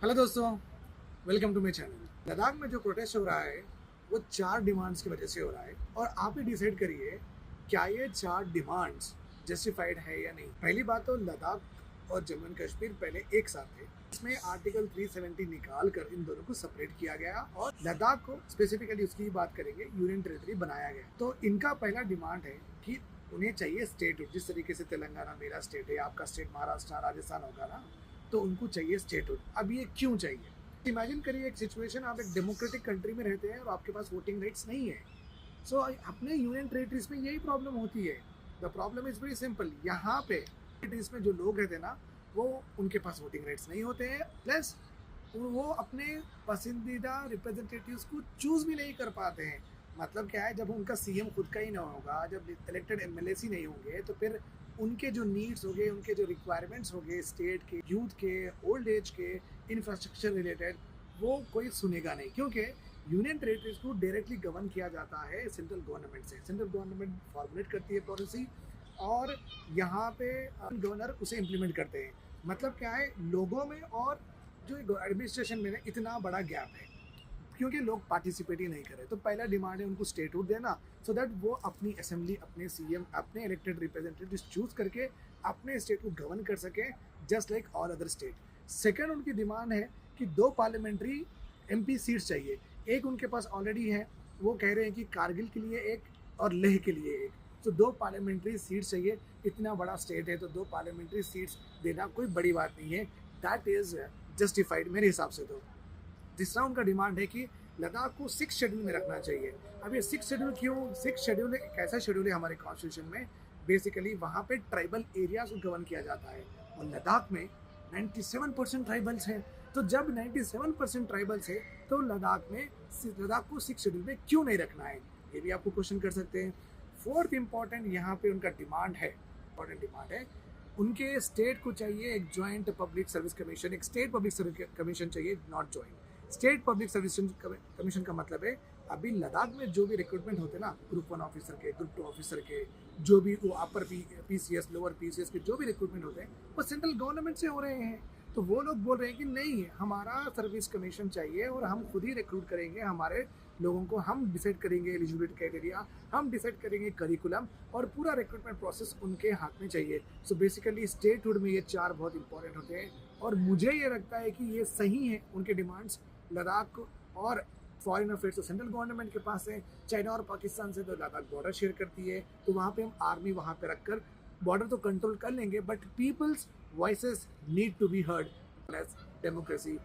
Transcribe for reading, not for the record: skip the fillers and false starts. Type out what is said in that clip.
Hello दोस्तों, welcome to my channel. Ladakh में जो प्रोटेस्ट हो रहा है वो 4 डिमांड्स की वजह से हो रहा है और आप ही डिसाइड करिए क्या ये 4 डिमांड्स जस्टिफाइड है या नहीं। पहली बात तो लद्दाख और जम्मू एंड कश्मीर पहले एक साथ थे। इसमें आर्टिकल 370 निकाल कर इन दोनों को सेपरेट किया गया और लद्दाख को स्पेसिफिकली उसकी बात करेंगे यूनियन टेरिटरी बनाया गया। तो इनका पहला डिमांड है कि उन्हें चाहिए स्टेट। जिस तरीके से तेलंगाना मेरा स्टेट है, आपका स्टेट महाराष्ट्र राजस्थान होगा ना, तो उनको चाहिए स्टेटहुड। अब ये क्यों चाहिए? इमेजिन करिए एक सिचुएशन, आप एक डेमोक्रेटिक कंट्री में रहते हैं और आपके पास वोटिंग राइट्स नहीं है। सो अपने यूनियन टेरिटरीज में यही प्रॉब्लम होती है। The problem is very simple. यहाँ पे टेरिटरीज में जो लोग रहते हैं ना, वो उनके पास वोटिंग राइट्स नहीं होते हैं, प्लस वो अपने पसंदीदा रिप्रेजेंटेटिव्स को चूज भी नहीं कर पाते हैं। मतलब क्या है, जब उनका सीएम खुद का ही ना होगा, जब इलेक्टेड एमएलएस ही नहीं होंगे, तो फिर उनके जो नीड्स हो गए, उनके जो रिक्वायरमेंट्स हो गए स्टेट के, यूथ के, ओल्ड एज के, इंफ्रास्ट्रक्चर रिलेटेड, वो कोई सुनेगा नहीं। क्योंकि यूनियन टेरिटरीज को डायरेक्टली गवर्न किया जाता है सेंट्रल गवर्नमेंट से। सेंट्रल गवर्नमेंट फॉर्मुलेट करती है पॉलिसी और यहाँ पे गवर्नर उसे इम्प्लीमेंट करते हैं। मतलब क्या है, लोगों में और जो एडमिनिस्ट्रेशन में इतना बड़ा गैप है क्योंकि लोग पार्टिसिपेट ही नहीं कर रहे। तो पहला डिमांड है उनको स्टेटहुड देना, सो दैट वो अपनी असेंबली, अपने सीएम, अपने इलेक्टेड रिप्रेजेंटेटिव चूज करके अपने स्टेट को गवर्न कर सके just like all other state. Second उनकी डिमांड है कि 2 पार्लियामेंट्री एमपी सीट्स चाहिए। एक उनके पास ऑलरेडी है, वो कह रहे हैं कि कारगिल के लिए एक और लेह के लिए एक। तो 2 पार्लियामेंट्री सीट्स चाहिए। इतना बड़ा स्टेट है तो 2 पार्लियामेंट्री सीट्स देना कोई बड़ी बात नहीं है। दैट इज जस्टिफाइड मेरे हिसाब से। तो तीसरा उनका डिमांड है कि लद्दाख को 6 शेड्यूल में रखना चाहिए। अब ये 6 शेड्यूल क्यों? 6 शेड्यूल एक ऐसा शेड्यूल है हमारे कॉन्स्टिट्यूशन में, बेसिकली वहाँ पे ट्राइबल एरियाज को गवर्न किया जाता है और लद्दाख में 97% ट्राइबल्स हैं। तो जब 97% ट्राइबल्स है तो लद्दाख को 6 शेड्यूल में क्यों नहीं रखना है, ये भी आपको क्वेश्चन कर सकते हैं। फोर्थ इंपॉर्टेंट यहाँ पे उनका डिमांड है, इंपॉर्टेंट डिमांड है, उनके स्टेट को चाहिए एक ज्वाइंट पब्लिक सर्विस कमीशन। एक स्टेट पब्लिक सर्विस कमीशन चाहिए, not joint. State public service commission का मतलब है अभी लद्दाख में जो भी रिक्रूटमेंट होते हैं ना, ग्रुप 1 ऑफिसर के, ग्रुप 2 ऑफिसर के, जो भी वो अपर पीसीएस, लोअर पीसीएस के जो भी रिक्रूटमेंट होते हैं वो सेंट्रल गवर्नमेंट से हो रहे हैं। तो वो लोग बोल रहे हैं कि नहीं, हमारा सर्विस कमीशन चाहिए और हम खुद ही रिक्रूट करेंगे हमारे लोगों को, हम डिसाइड करेंगे एलिजिबिलिटी क्राइटेरिया, हम डिसाइड करेंगे करिकुलम और पूरा रिक्रूटमेंट प्रोसेस उनके हाथ में चाहिए। सो बेसिकली स्टेटहुड में ये 4 बहुत इंपॉर्टेंट होते हैं और मुझे ये लगता है कि ये सही है उनके डिमांड्स। लद्दाख और फॉरेन अफेयर्स तो सेंट्रल गवर्नमेंट के पास है। चाइना और पाकिस्तान से तो लद्दाख बॉर्डर शेयर करती है, तो वहाँ पे हम आर्मी वहाँ पे रखकर बॉर्डर तो कंट्रोल कर लेंगे, but people's voices need to be heard. Democracy